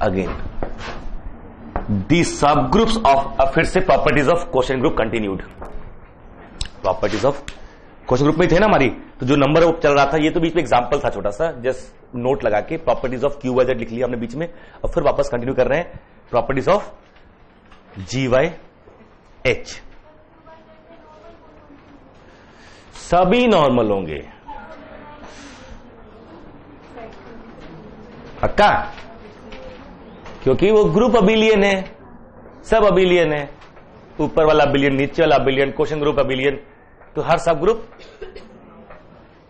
Again the sub groups of, फिर से properties of question group continued. Properties of question group में थे ना हमारी, तो जो नंबर वो चल रहा था, ये तो बीच में एग्जांपल था छोटा सा, जस्ट नोट लगा के properties of Q Y Z लिख लिया हमने बीच में, और फिर वापस कंटिन्यू कर रहे हैं properties of G Y H. सभी नॉर्मल होंगे, पक्का, क्योंकि वो ग्रुप अबिलियन है, सब अबिलियन है, ऊपर वाला अबिलियन, नीचे वाला अबिलियन, क्वेश्चन ग्रुप अबिलियन, तो हर सब ग्रुप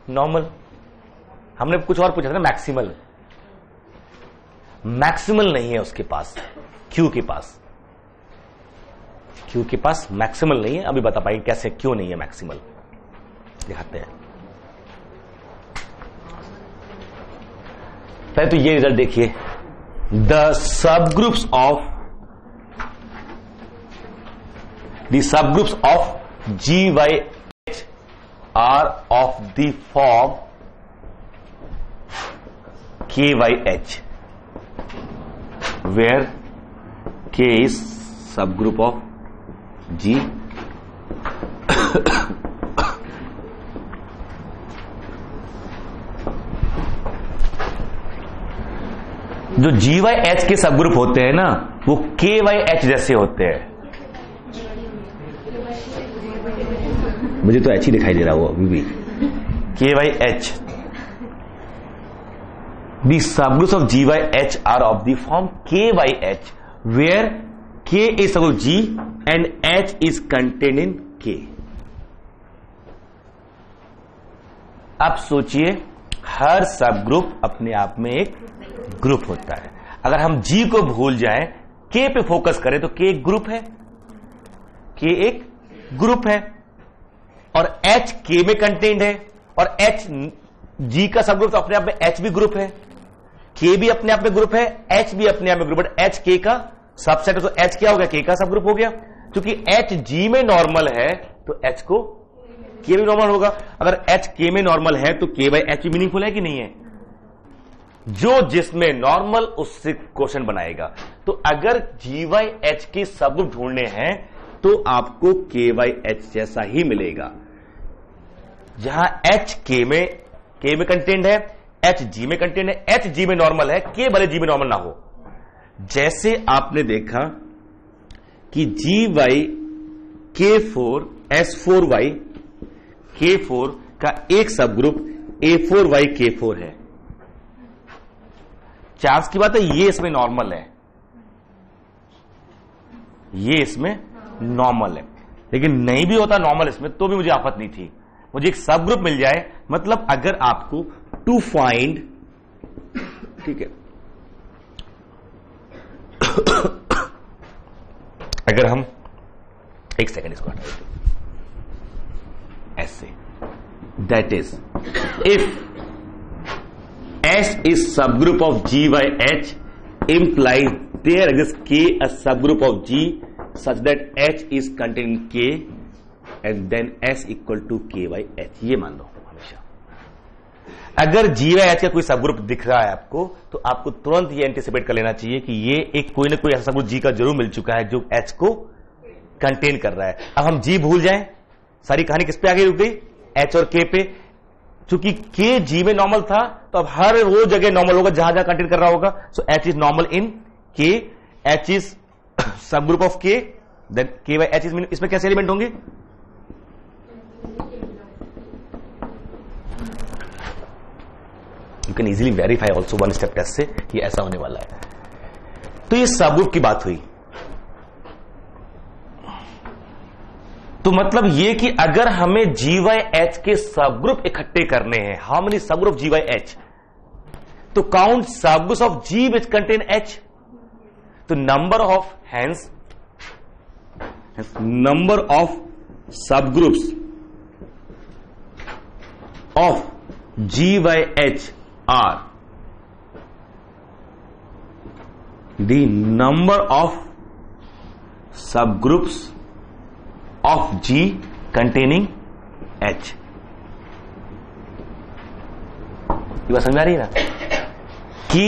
नॉर्मल। हमने कुछ और पूछा था ना, मैक्सिमल, मैक्सिमल नहीं है उसके पास, क्यू के पास, क्यू के पास मैक्सिमल नहीं है। अभी बता पाएंगे कैसे, क्यों नहीं है मैक्सिमल, दिखाते हैं। पहले तो ये रिजल्ट देखिए, the subgroups of G Y H are of the form K Y H, where K is subgroup of G जो जी वाई एच के सब ग्रुप होते हैं ना, वो के वाई एच जैसे होते हैं। मुझे तो एच ही दिखाई दे रहा, वो अभी भी के Y H. The sub groups of G Y H are of the form K Y H, where K is sub G and H is contained in K. अब सोचिए, हर सब ग्रुप अपने आप में एक ग्रुप होता है। अगर हम जी को भूल जाएं, के पे फोकस करें, तो के एक ग्रुप है, के एक ग्रुप है, और एच के में कंटेन्ड है, और एच जी का सब ग्रुप, तो अपने आप में एच भी ग्रुप है, के भी अपने आप में ग्रुप है, एच भी अपने आप में ग्रुप है। एच के का सबसेट है, तो एच क्या हो गया, के का सब ग्रुप हो गया। क्योंकि एच जी में नॉर्मल है, तो एच को के भी नॉर्मल होगा। अगर एच के में नॉर्मल है, तो के बाई एच भी मीनिंगफुल है कि नहीं है? जो जिसमें नॉर्मल उससे क्वेश्चन बनाएगा। तो अगर जी वाई एच के सब ग्रुप ढूंढने हैं, तो आपको के वाई एच जैसा ही मिलेगा। जहां एच के में कंटेंट है, एच जी में कंटेंट है, एच जी में नॉर्मल है, के भले जी में नॉर्मल ना हो। जैसे आपने देखा कि जी वाई के फोर एस फोर वाई के फोर का एक सब ग्रुप ए फोर वाई के फोर है। चांस की बात है, ये इसमें नॉर्मल है, ये इसमें नॉर्मल है। लेकिन नहीं भी होता नॉर्मल इसमें, तो भी मुझे आफत नहीं थी, मुझे एक सब ग्रुप मिल जाए। मतलब अगर आपको टू फाइंड, ठीक है, अगर हम एक सेकंड इसको हटा देते ऐसे, that is if S is subgroup of G by H implies there exists K a subgroup of G such that H is contained in K and then S equal to K by H। ये मान लो हमेशा, अगर G by H का कोई subgroup दिख रहा है आपको, तो आपको तुरंत ये एंटिसिपेट कर लेना चाहिए कि ये एक कोई ना कोई ऐसा सबग्रुप G का जरूर मिल चुका है जो H को कंटेन कर रहा है। अब हम G भूल जाएं, सारी कहानी किस पे आगे रुक गई, H और K पे। चूंकि के जी में नॉर्मल था, तो अब हर वो जगह नॉर्मल होगा जहां जहां कंटेन कर रहा होगा। So H is normal in K, H is subgroup of K, then K by H is, इसमें कैसे एलिमेंट होंगे, you can easily verify also one step test से ये ऐसा होने वाला है। तो ये सब ग्रुप की बात हुई। तो मतलब ये कि अगर हमें जी वाई एच के सब ग्रुप इकट्ठे करने हैं, how many sub group G Y H, तो count sub groups of G which contain H. तो number of hence number of sub groups of G Y H are the number of sub groups of G containing H। ये बात समझ आ रही है ना कि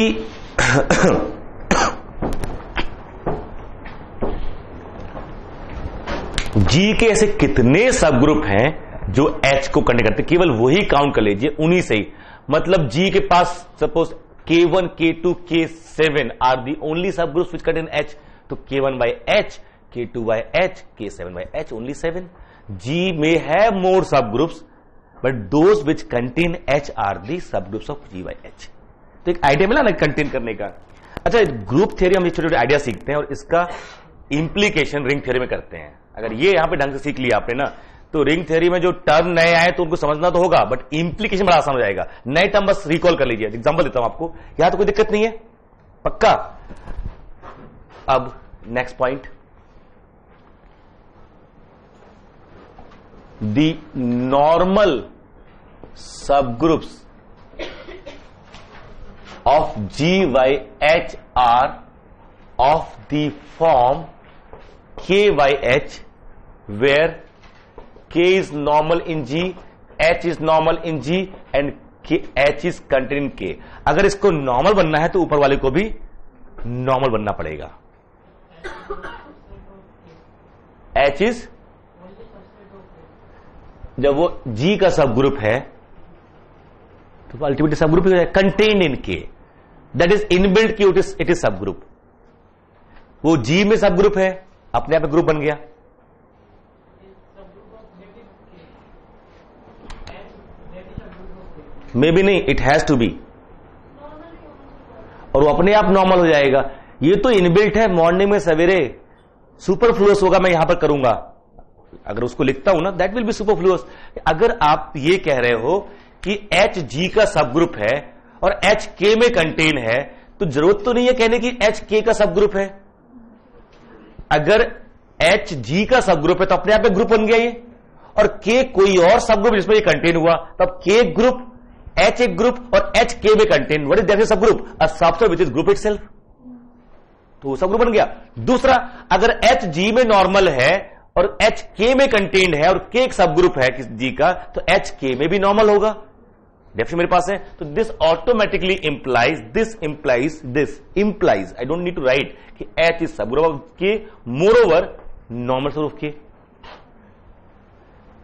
जी के ऐसे कितने सब ग्रुप हैं जो H को कंटेन करते हैं, केवल वही काउंट कर लीजिए, उन्हीं से ही। मतलब जी के पास suppose K1, K2, K7 are the only sub groups which contain H, तो K1 by H, K2 by H, K7 by H, only 7. G may have more subgroups, but those which contain H are the subgroups of G by H. तो एक idea मिला ना contain करने का। अच्छा, group theory हम छोटे छोटे आइडिया सीखते हैं और इसका इंप्लीकेशन रिंग थ्योरी में करते हैं। अगर ये यहां पे ढंग से सीख लिया आपने ना, तो रिंग थ्योरी में जो टर्म नए आए तो उनको समझना तो होगा, बट इंप्लीकेशन बड़ा आसान हो जाएगा। नए टर्म बस रिकॉल कर लीजिए। एग्जांपल देता हूं आपको, यहां तो कोई दिक्कत नहीं है, पक्का। अब next point, the normal subgroups of G by H are of the form K by H, where K is normal in G, H is normal in G and H is contained in K. अगर इसको normal बनना है तो ऊपर वाले को भी normal बनना पड़ेगा। H is, जब वो G का सब ग्रुप है तो अल्टीमेटली सब group contained in K, that is inbuilt की इट इज सब ग्रुप। वो G में सब ग्रुप है, अपने आप ग्रुप बन गया। मे बी नहीं, इट हैज टू बी, और वो अपने आप नॉर्मल हो जाएगा। ये तो इनबिल्ट है, मॉर्निंग में सवेरे सुपरफ्लुअस होगा, मैं यहां पर करूंगा। अगर उसको लिखता हूं ना, दैट विल बी सुपरफ्लुअस। अगर आप ये कह रहे हो कि H G का सब ग्रुप है और H K में कंटेन है, तो जरूरत तो नहीं है कहने की H K का सब ग्रुप है। अगर H G का सब ग्रुप है तो अपने आप में ग्रुप बन गया ये, और K कोई और सब ग्रुप जिसमें ये कंटेन हुआ, तब K ग्रुप, H एक ग्रुप और H K में कंटेन। व्हाट इज दैट सब group? A subset which is group itself, तो वो सब ग्रुप बन गया। दूसरा, अगर H G में नॉर्मल है और H K में कंटेन्ड है और K एक सब ग्रुप है G का, तो H K में भी नॉर्मल होगा। डेफिनेशन मेरे पास है, तो this automatically implies I don't need to write कि H is subgroup of K, moreover normal subgroup K।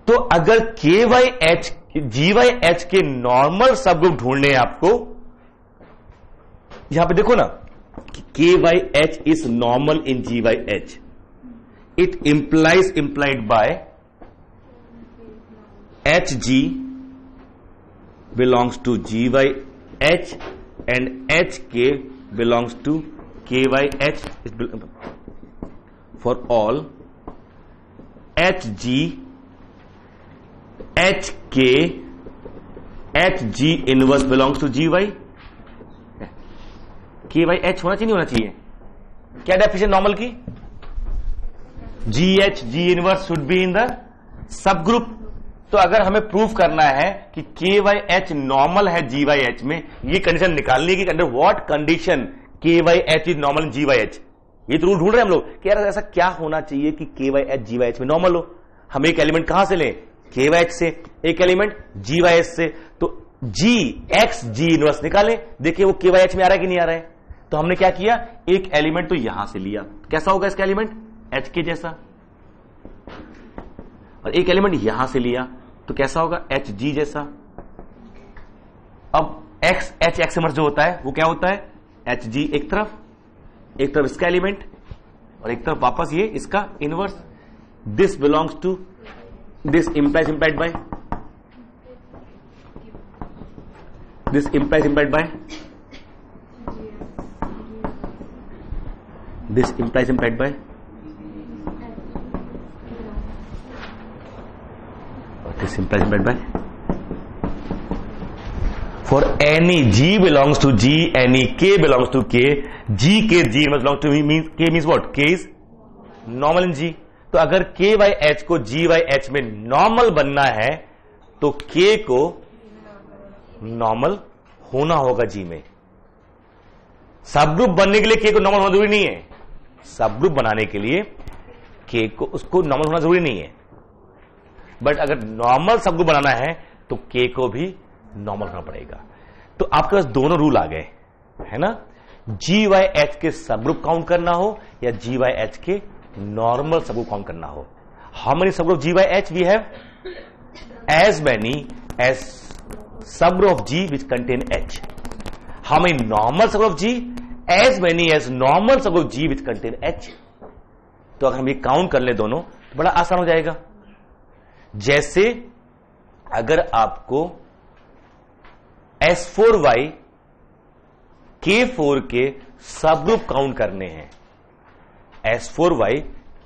तो अगर K by H, G by H के नॉर्मल सब ग्रुप ढूंढने हैं आपको, यहां पे देखो ना, K by H is normal in G by H. It implied by HG belongs to G by H and HK belongs to K by H. For all HG, HK, HG inverse belongs to G by K by H होना चाहिए, नहीं होना चाहिए? क्या definition normal की? GH, G inverse should be in the sub group. तो अगर हमें प्रूफ करना है कि K by H नॉर्मल है G by H में, ये कंडीशन निकालनी है कि under what condition K by H is normal in G by H। ये तो रूल ढूंढ रहे हैं हम लोग कि यार ऐसा क्या होना चाहिए कि K by H G by H में नॉर्मल हो। हम एक एलिमेंट कहां से लें? K by H से, एक एलिमेंट G by H से। तो G X G इनवर्स निकालें, देखिए वो K by H में आ रहा है कि नहीं आ रहा है। तो हमने क्या किया, एक एलिमेंट तो यहां से लिया, कैसा होगा इसका एलिमेंट? H के जैसा, और एक एलिमेंट यहां से लिया तो कैसा होगा? H G जैसा। अब X H X इनवर्स जो होता है वो क्या होता है? H G एक तरफ इसका एलिमेंट और एक तरफ वापस ये इसका inverse. This belongs to this, implied by this, implied by this, implied by this, implied by for any G belongs to G, any K belongs to K, G K G must belong to me, means K means what? K is normal in G। तो अगर K by H को G by H में normal बनना है तो K को normal होना होगा G में। सब ग्रुप बनने के लिए K को नॉर्मल होना जरूरी नहीं है। सब ग्रुप बनाने के लिए K को उसको नॉर्मल होना जरूरी नहीं है, बट अगर नॉर्मल सब ग्रुप बनाना है तो K को भी नॉर्मल होना पड़ेगा। तो आपके पास दोनों रूल आ गए, है ना? G by H के सब ग्रुप काउंट करना हो या G by H के नॉर्मल सब ग्रुप काउंट करना हो। How many subgroup G by H we have? As many as subgroup of G which contain H. How many normal subgroup of G? As many as normal subgroup of G which contain H. तो अगर हम ये count कर ले दोनों तो बड़ा आसान हो जाएगा. जैसे अगर आपको S4Y K4 के सबग्रुप काउंट करने हैं, S4Y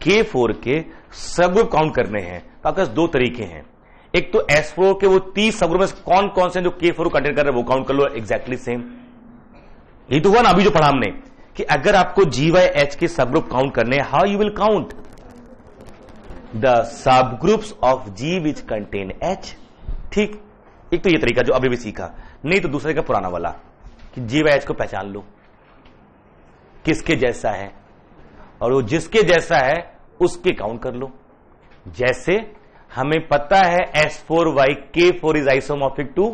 K4 के सबग्रुप काउंट करने हैं, तो आपके पास दो तरीके हैं. एक तो S4 के वो 30 सबग्रुप में कौन कौन से जो K4 को कंटेन कर रहे हैं वो काउंट कर लो, एग्जैक्टली सेम. ये तो हुआ ना अभी जो पढ़ा हमने कि अगर आपको GYH के सबग्रुप काउंट करने हैं, how you will count the subgroups of G which contain H. ठीक, एक तो ये तरीका जो अभी भी सीखा, नहीं तो दूसरे का पुराना वाला कि GYH को पहचान लो किसके जैसा है, और वो जिसके जैसा है उसके काउंट कर लो. जैसे हमें पता है S4Y K4 is isomorphic to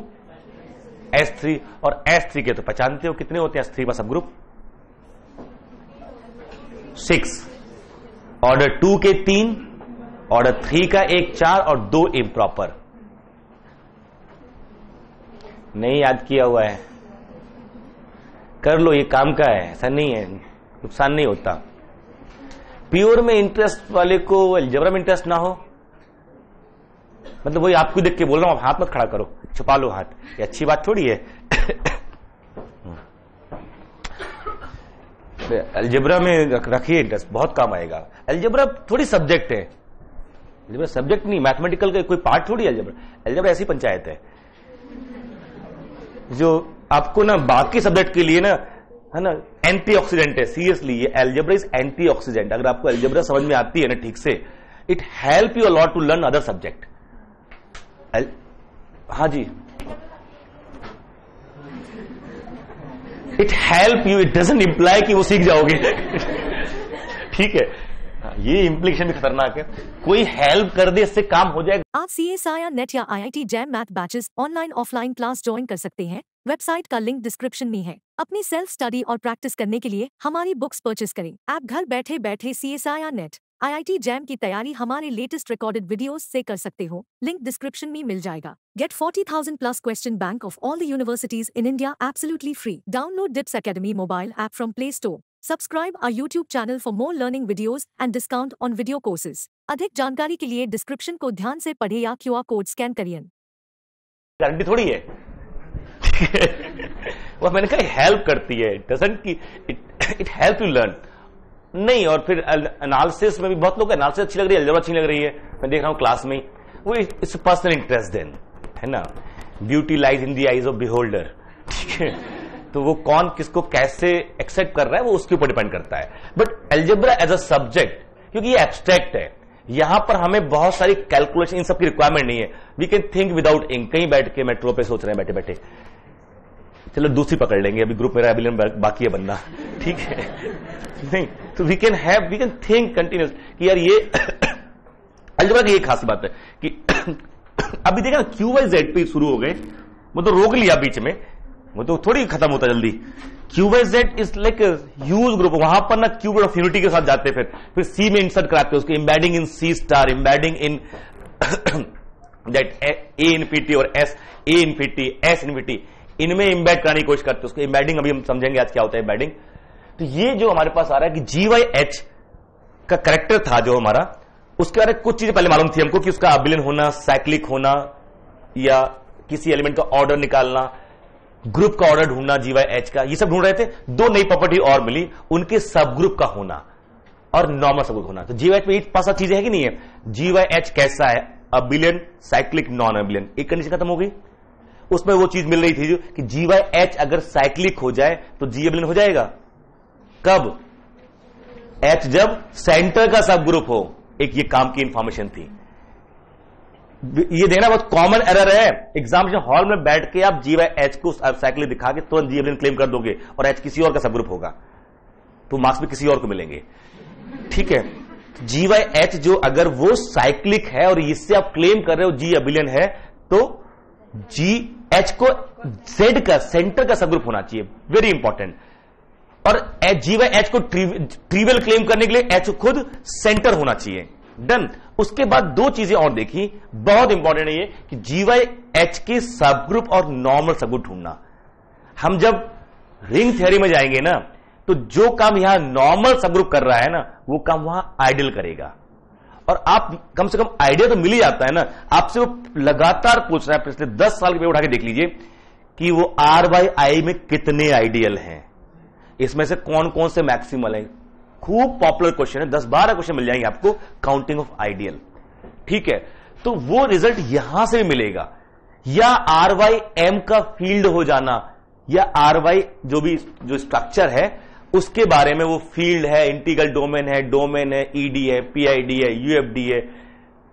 S3, और S3 के तो पहचानते हो कितने होते हैं S3 का सबग्रुप? 6. ऑर्डर 2 के 3, ऑर्डर 3 का 1 4 और 2 इम्प्रॉपर. नहीं याद किया हुआ है, कर लो, ये काम का है, ऐसा नहीं है, नुकसान नहीं होता. प्योर में इंटरेस्ट वाले को अलजेब्रा में इंटरेस्ट ना हो, मतलब वही आपको देख के बोल रहा हूं, आप हाथ मत खड़ा करो, छुपा लो हाथ, ये अच्छी बात थोड़ी है. अलजेब्रा में रखिए इंटरेस्ट, बहुत काम आएगा. अलजेब्रा थोड़ी सब्जेक्ट है, अलजेब्रा सब्जेक्ट नहीं, मैथमेटिकल का कोई पार्ट थोड़ी है अलजेब्रा. अलजेब्रा ऐसी पंचायत है जो आपको ना बाकी सब्जेक्ट के लिए ना, है ना, एंटीऑक्सीडेंट है. सीरियसली, ये अलजेब्रा इज एंटीऑक्सीडेंट. अगर आपको अलजेब्रा समझ में आती है ना ठीक से, it help you a lot to learn other subject. हाँ जी, it help you, it doesn't imply कि वो सीख जाओगे. ठीक है, ये इंप्लीकेशन भी खतरनाक है. कोई हेल्प कर दे, इससे काम हो जाएगा. आप CSIR नेट या IIT jam math batches online offline class join कर सकते हैं. वेबसाइट का लिंक डिस्क्रिप्शन में है. अपनी सेल्फ स्टडी और प्रैक्टिस करने के लिए हमारी बुक्स परचेस करें. आप घर बैठे बैठे CSIR नेट IIT जैम की तैयारी हमारे लेटेस्ट रिकॉर्डेड वीडियोस से कर सकते हो. लिंक डिस्क्रिप्शन में मिल जाएगा. Get 40,000 plus question bank of all the universities in India absolutely free. Download DIPS Academy mobile app from Play Store. Subscribe our YouTube channel for more learning videos and discount on video courses. अधिक जानकारी के लिए description को ध्यान से पढ़े या QR code scan करिए. गारंटी थोड़ी है. वो मैंने कहा हेल्प करती है, डजंट कि इट हेल्प यू लर्न नहीं. और फिर एनालिसिस में भी बहुत लोग एनालिसिस अच्छी लग रही है, अलजेब्रा अच्छी लग रही है, मैं देख रहा हूं क्लास में, वो इट्स पर्सनल इंटरेस्ट देन, है ना. Beauty lies in the eyes of beholder. ठीक है, तो वो कौन किसको कैसे एक्सेप्ट कर रहा है वो उसके ऊपर डिपेंड करता है. But algebra as a subject, क्योंकि ये एब्स्ट्रैक्ट है, यहां पर हमें बहुत सारी कैलकुलेशन इन सब की रिक्वायरमेंट नहीं है. We can think without ink. कहीं बैठ के मेट्रो पे सोच रहे हैं बैठे बैठे, चलो दूसरी पकड़ लेंगे, अभी ग्रुप मेरा अभी बाकी है बनना. ठीक है, नहीं तो वी कैन थिंक कंटिन्यूस कि यार ये अलजेब्रा की एक खास बात है कि अभी देखा ना QYZ पे शुरू हो गए, वो तो रोक लिया बीच में, वो तो थोड़ी खत्म होता जल्दी. QYZ is like huge group. वहां पर ना क्यूब ऑफ यूनिटी के साथ जाते, फिर C में इंसर्ट कराते उसको, embedding in C star, embedding in that A infinity और A इन्फिनिटी S इन्फिनिटी, इनमें एम्बेड कराने की कोशिश करते. उसको एम्बेडिंग अभी हम समझेंगे आज क्या होता है एम्बेडिंग. तो ये जो हमारे पास आ रहा है कि GYH का करेक्टर था जो हमारा, उसके बारे में कुछ चीजें पहले मालूम थी हमको कि उसका अबिलियन होना, साइक्लिक होना, या किसी एलिमेंट का ऑर्डर निकालना, ग्रुप का ऑर्डर ढूंढना GYH का, ये सब ढूंढ रहे थे. दो नई प्रॉपर्टी और मिली, उनके सब ग्रुप का होना और नॉर्मल सब ग्रुप होना. तो GYH में एक पास चीजें है कि नहीं है. GYH कैसा है, अबिलियन, साइक्लिक, नॉन अबिलियन, एक कंडीशन खत्म हो गई. उसमें वो चीज मिल रही थी कि GYH अगर साइक्लिक हो जाए तो G अबिलियन हो जाएगा. कब? H जब सेंटर का सब ग्रुप हो. एक ये काम की इंफॉर्मेशन थी. ये देना बहुत कॉमन एरर है. एग्जामिनेशन हॉल में बैठ के आप GYH को साइक्लिक दिखा के तुरंत G अबिलियन क्लेम कर दोगे और H किसी और का सब ग्रुप होगा, तो मार्क्स भी किसी और को मिलेंगे. ठीक है, GYH जो अगर वो साइक्लिक है और इससे आप क्लेम कर रहे हो G अबिलियन है, तो GH को Z का सेंटर का सब ग्रुप होना चाहिए. Very important. और GYH को ट्रिवियल क्लेम करने के लिए H खुद सेंटर होना चाहिए. डन. उसके बाद दो चीजें और देखी, बहुत इंपॉर्टेंट है ये कि GYH के सब ग्रुप और नॉर्मल सब ग्रुप ढूंढना। हम जब रिंग थ्योरी में जाएंगे ना, तो जो काम यहां नॉर्मल सब ग्रुप कर रहा है ना, वो काम वहां आइडियल करेगा। और आप कम से कम आइडिया तो मिल ही जाता है ना, आपसे वो लगातार पूछ रहा है। पिछले 10 साल के पेपर उठा के देख लीजिए कि वो R/I में कितने आइडियल हैं, इसमें से कौन कौन से मैक्सिमल है। खूब पॉपुलर क्वेश्चन है, 10-12 क्वेश्चन मिल जाएंगे आपको काउंटिंग ऑफ आइडियल। ठीक है, तो वो रिजल्ट यहां से भी मिलेगा, या RYM का फील्ड हो जाना, या RY जो स्ट्रक्चर है उसके बारे में, वो फील्ड है, इंटीग्रल डोमेन है, ED है, PID है, UFD है,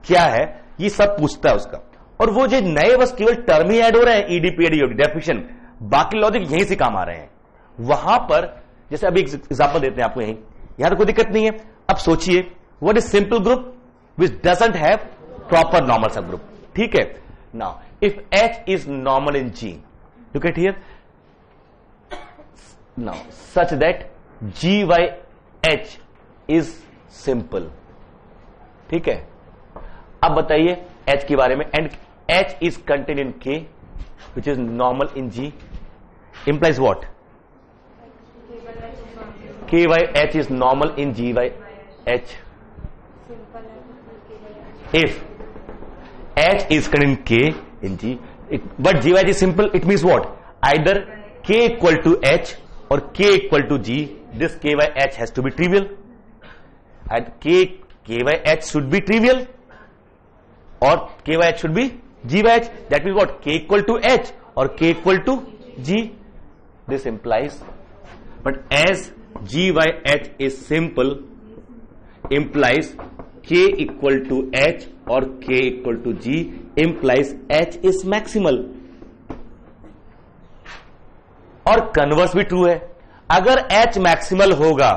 क्या है, ये सब पूछता है उसका। और वो जो नए बस केवल टर्म ही ऐड हो रहे हैं, ED, PID, UFD, डेफिनेशन, बाकी लॉजिक यहीं से काम आ रहे हैं। वहां पर जैसे अभी एग्जांपल देते हैं आपको, यहां तो कोई दिक्कत नहीं है। अब सोचिए, what is simple group which doesn't have proper normal सब ग्रुप। ठीक है, now if H is normal in G, you get here, now such that GYH is simple। ठीक है, अब बताइए H के बारे में, and H is contained in K which is normal in G implies what? KYH is normal in GYH if H is contained in K in G, but GYH is simple, it means what? Either K equal to H or K equal to G, this KYH has to be trivial, and KYH should be trivial, or KYH should be GYH. That means what? K equal to H or K equal to G. This implies, but as GYH is simple, implies K equal to H or K equal to G, implies H is maximal। और converse भी true है, अगर H maximal होगा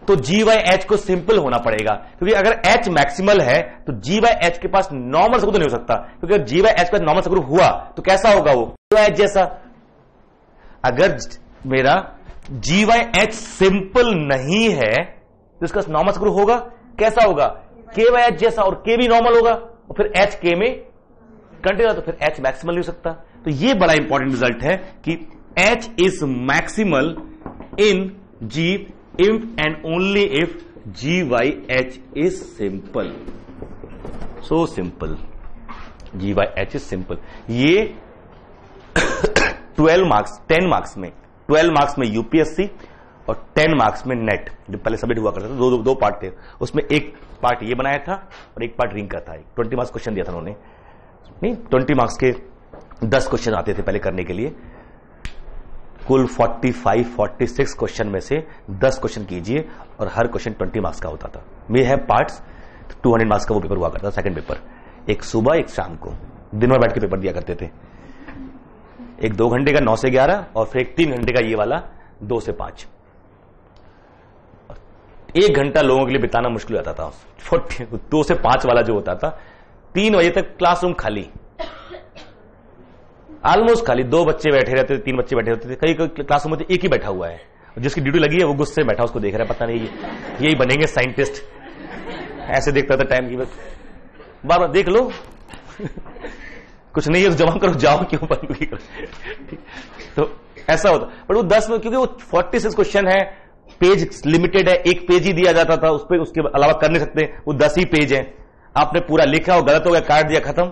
तो GYH को simple होना पड़ेगा, क्योंकि अगर H मैक्सिमल है तो GYH के पास नॉर्मल सबग्रुप तो नहीं हो सकता, क्योंकि अगर GYH का नॉर्मल सबग्रुप हुआ तो कैसा होगा वो? GYH जैसा। अगर मेरा GYH सिंपल नहीं है तो इसका नॉर्मल सबग्रुप होगा, कैसा होगा? KYH जैसा, और K भी नॉर्मल होगा, और फिर H K में कंटिन्यू, तो फिर H मैक्सिमल नहीं हो सकता। तो ये बड़ा इंपॉर्टेंट रिजल्ट है कि H is maximal in G if and only if GYH is simple. So simple. GYH is simple. ये 12 मार्क्स 10 मार्क्स में 12 मार्क्स में UPSC और 10 मार्क्स में नेट जो पहले सबमिट हुआ करता था, दो पार्ट थे, उसमें एक पार्ट ये बनाया था और एक पार्ट रिंग का था। 20 मार्क्स क्वेश्चन दिया था उन्होंने, नहीं 20 मार्क्स के 10 क्वेश्चन आते थे पहले करने के लिए। कुल 45-46 क्वेश्चन में से 10 क्वेश्चन कीजिए और हर क्वेश्चन 20 मार्क्स का होता था। वे है पार्ट्स, 200 मार्क्स का वो पेपर हुआ करता था, सेकंड पेपर, एक सुबह एक शाम को, दिन में बैठ के पेपर दिया करते थे। एक 2 घंटे का 9 से 11 और फिर एक 3 घंटे का ये वाला 2 से 5। 1 घंटा लोगों के लिए बिताना मुश्किल हो जाता था। 2 से 5 वाला जो होता था, 3 बजे तक क्लासरूम खाली, ऑलमोस्ट खाली, 2 बच्चे बैठे रहते थे, 3 बच्चे बैठे रहते थे, कई क्लासरूम में एक ही बैठा हुआ है, जिसकी ड्यूटी लगी है वो गुस्से में बैठा उसको देख रहा है, पता नहीं यही बनेंगे साइंटिस्ट, ऐसे देखता था टाइम की, बस बार बार देख लो कुछ नहीं है तो जमा करो, जाओ क्यों बंद करो। तो ऐसा होता, बट वो 10 में, क्योंकि वो 46 क्वेश्चन है, पेज लिमिटेड है, एक पेज ही दिया जाता था, उस पर उसके अलावा कर नहीं सकते, वो 10 ही पेज है, आपने पूरा लिखा और गलत हो गया, काट दिया, खत्म।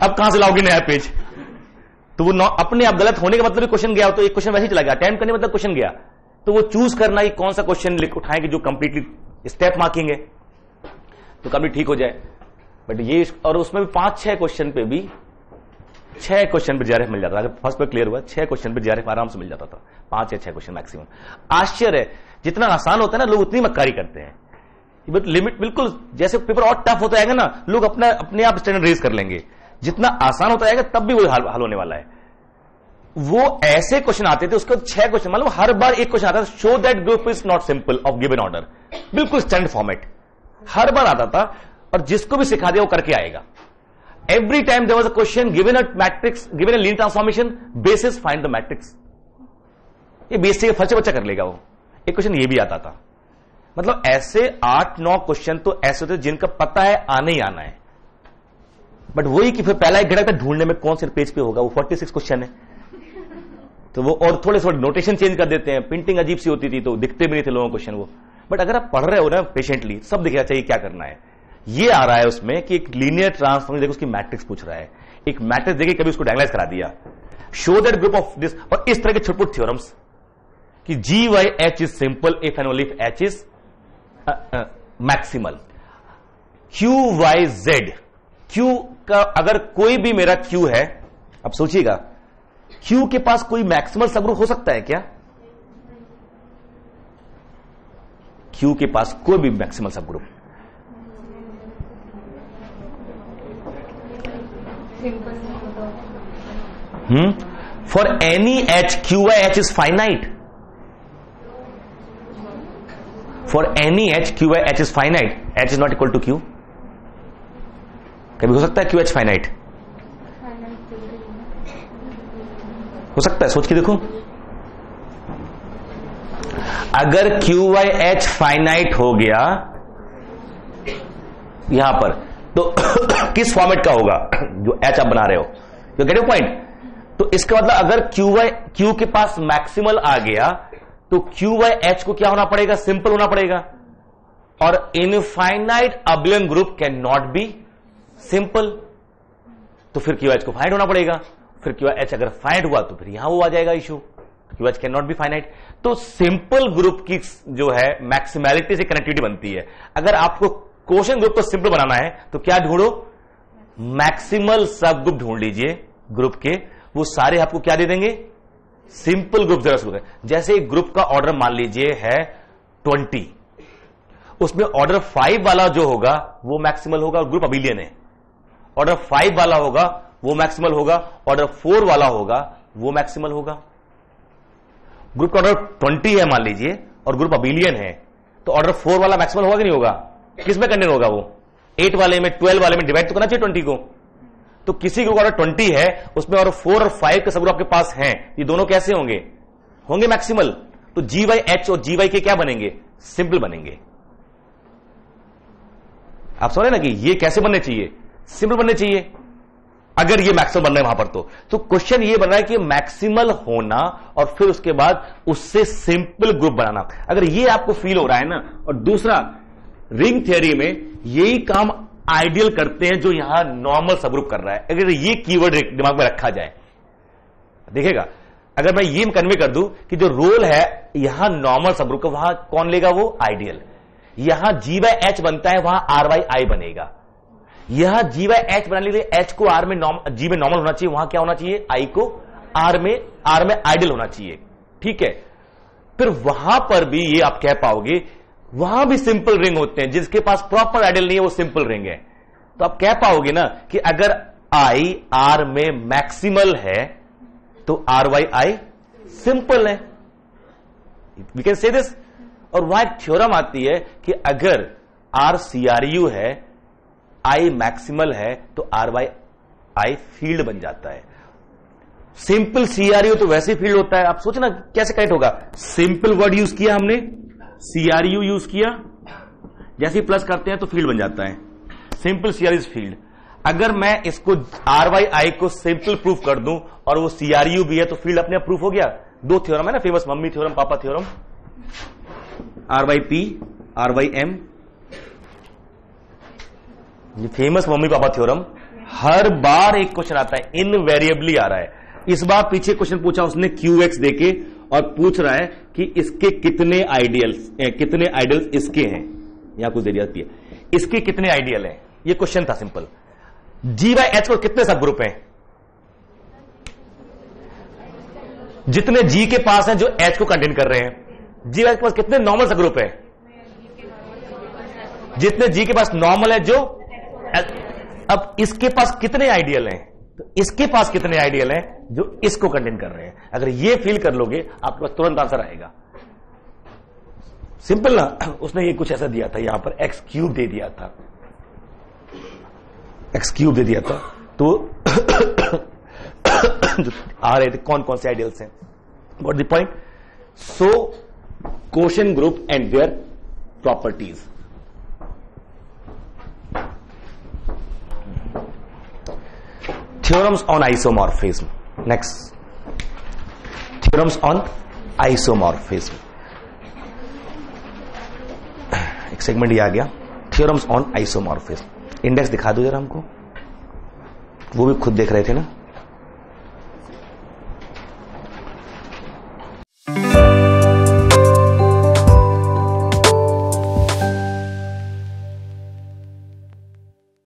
अब कहां से लाओगे नया पेज? तो वो अपने आप गलत होने का मतलब क्वेश्चन गया, तो एक क्वेश्चन वैसे ही चला गया, अटेम्प्ट करने मतलब क्वेश्चन गया, तो वो चूज करना ही कौन सा क्वेश्चन उठाएंगे जो कंप्लीटली स्टेप मार्किंग है तो कभी ठीक हो जाए। बट ये, और उसमें भी 5-6 क्वेश्चन पे भी 6 क्वेश्चन पे जीआरएफ मिल जाता था। अगर फर्स्ट पे क्लियर हुआ 6 क्वेश्चन पे जीआरएफ आराम से मिल जाता था, 5 या 6 क्वेश्चन मैक्सिमम। आश्चर्य है, जितना आसान होता है ना लोग उतनी मक्कारी करते हैं, लिमिट बिल्कुल, जैसे पेपर और टफ होता है ना लोग अपने आप स्टैंडर्ड रेज कर लेंगे, जितना आसान होता है तब भी वो हल होने वाला है। वो ऐसे क्वेश्चन आते थे, उसके 6 क्वेश्चन, मतलब हर बार एक क्वेश्चन आता था, show that group is not simple of given order, बिल्कुल स्टैंडर्ड फॉर्मेट हर बार आता था, और जिसको भी सिखा दिया वो करके आएगा। Every time there was a question given a matrix, given a linear transformation, basis find the matrix, ये बेसिक फर्स्ट बच्चा कर लेगा वो। एक क्वेश्चन ये भी आता था, मतलब ऐसे 8-9 क्वेश्चन तो ऐसे होते जिनका पता है आने ही आना है, बट वही कि फिर पहला 1 घंटा ढूंढने में कौन से पेज पे होगा, वो 46 क्वेश्चन है, तो वो और थोड़े थोड़े नोटेशन चेंज कर देते हैं, प्रिंटिंग अजीब सी होती थी तो दिखते भी नहीं थे लोगों को क्वेश्चन वो। बट अगर आप पढ़ रहे हो ना पेशेंटली, सब दिखना चाहिए क्या करना है। ये आ रहा है उसमें कि एक लीनियर ट्रांसफॉर्म, देखो उसकी मैट्रिक्स पूछ रहा है, एक मैट्रिक्स देखिए, कभी उसको डायग्राइज करा दिया, show that group of this, और इस तरह के छोटे थ्योरम्स कि G Y H is simple if and only if H is maximal, Q Y Z, Q का अगर कोई भी मेरा क्यू है, अब सोचिएगा क्यू के पास कोई मैक्सिमल सबग्रुप हो सकता है क्या? क्यू के पास कोई भी maximal subgroup, for any H Q Y H is finite, for any H Q Y H is finite, H is not equal to Q. कभी हो सकता है क्यू एच फाइनाइट? हो सकता है, सोच के देखो, अगर क्यू वाई एच फाइनाइट हो गया यहां पर, तो किस फॉर्मेट का होगा जो एच आप बना रहे हो, यू गेट योर पॉइंट। तो इसका मतलब अगर क्यू के पास मैक्सिमल आ गया तो क्यू वाई एच को क्या होना पड़ेगा? सिंपल होना पड़ेगा, और infinite abelian group can not be simple, तो फिर क्यू एच को फाइनाइट होना पड़ेगा, फिर क्यू एच अगर फाइनाइट हुआ तो फिर यहां वो आ जाएगा issue, Q H can not be finite. तो सिंपल ग्रुप की जो है मैक्सिमैलिटी से कनेक्टिविटी बनती है। अगर आपको क्वोशिएंट ग्रुप को सिंपल बनाना है तो क्या ढूंढो? मैक्सिमल सब ग्रुप ढूंढ लीजिए ग्रुप के, वो सारे आपको क्या दे देंगे? सिंपल ग्रुप जरा शुरू करें। जैसे एक ग्रुप का ऑर्डर मान लीजिए है 20, उसमें ऑर्डर 5 वाला जो होगा वो मैक्सिमल होगा, ग्रुप अबिलियन है। ऑर्डर 5 वाला होगा वो मैक्सिमल होगा, ऑर्डर 4 वाला होगा वो मैक्सिमल होगा। ग्रुप का ऑर्डर 20 है मान लीजिए और ग्रुप अबिलियन है, तो ऑर्डर 4 वाला मैक्सिमल होगा कि नहीं होगा? किसमें कंटेंट होगा वो? 8 वाले में, 12 वाले में डिवाइड तो करना चाहिए 20 को। तो किसी ग्रुप ऑर्डर 20 है, उसमें ऑर्डर 4 और 5 के सब ग्रुप आपके पास हैं, ये दोनों कैसे होंगे? होंगे मैक्सिमल। तो जी वाई एच और जी वाई के क्या बनेंगे? सिंपल बनेंगे। आप समझ रहे ना कि ये कैसे बनने चाहिए? सिंपल बनने चाहिए अगर ये मैक्सिमल बन रहा है वहां पर। तो क्वेश्चन ये बन रहा है कि मैक्सिमल होना और फिर उसके बाद उससे सिंपल ग्रुप बनाना। अगर ये आपको फील हो रहा है ना, और दूसरा रिंग थ्योरी में यही काम आइडियल करते हैं जो यहां नॉर्मल सबग्रुप कर रहा है। अगर ये कीवर्ड दिमाग में रखा जाए, देखिएगा, अगर मैं ये कन्वे कर दूं कि जो रोल है यहां नॉर्मल सबग्रुप का, वहां कौन लेगा? वो आइडियल। यहां जी बाय एच बनता है, वहां आर बाई आई बनेगा। यहां जी बाय एच बनाने के लिए एच को आर में जी में नॉर्मल होना चाहिए, वहां क्या होना चाहिए? आई को आर में आइडियल होना चाहिए। ठीक है, फिर वहां पर भी ये आप कह पाओगे, वहां भी सिंपल रिंग होते हैं, जिसके पास प्रॉपर आइडियल नहीं है वो सिंपल रिंग है। तो आप कह पाओगे ना कि अगर आई आर में मैक्सिमल है तो आर वाई आई सिंपल है, वी कैन से दिस। और वहां एक थ्योरम आती है कि अगर आर सीआरयू है, आई मैक्सिमल है, तो आर वाई आई फील्ड बन जाता है। सिंपल सीआरयू तो वैसे फील्ड होता है। आप सोचना कैसे कनेक्ट होगा? सिंपल वर्ड यूज किया हमने, सीआरयू यूज किया, जैसे प्लस करते हैं तो फील्ड बन जाता है। Simple CRU field. अगर मैं इसको आर वाई आई को सिंपल प्रूफ कर दूं और वो सीआरयू भी है तो फील्ड अपने आप प्रूफ हो गया। दो थ्योरम है ना famous, mummy theorem, papa theorem, R Y P, R Y M, ये फेमस मम्मी पापा थ्योरम। हर बार एक क्वेश्चन आता है, इनवेरिएबली आ रहा है। इस बार पीछे क्वेश्चन पूछा उसने क्यू एक्स देके और पूछ रहा है कि इसके कितने आइडियल्स इसके हैं, यहां कुछ दे दिया है, इसके कितने आइडियल हैं, ये क्वेश्चन था सिंपल। जी बाय एच को कितने सब ग्रुप हैं? जितने जी के पास हैं जो एच को कंटेन कर रहे हैं। जी बाय के पास कितने नॉर्मल सब ग्रुप है? जितने जी के पास नॉर्मल है जो। अब इसके पास कितने आइडियल हैं? तो इसके पास कितने आइडियल हैं जो इसको कंटेन कर रहे हैं? अगर ये फील कर लोगे आपके पास तुरंत आंसर आएगा। सिंपल ना। उसने ये कुछ ऐसा दिया था, यहां पर एक्स क्यूब दे दिया था, एक्स क्यूब दे दिया था, तो आ रहे थे कौन कौन से आइडियल्स हैं, what the point. So quotient group and their properties. Theorems on isomorphism. Next, theorems on isomorphism. एक सेगमेंट ये आ गया, थ्योरम्स ऑन आइसोमॉर्फिज्म। इंडेक्स दिखा दो जरा हमको, वो भी खुद देख रहे थे ना।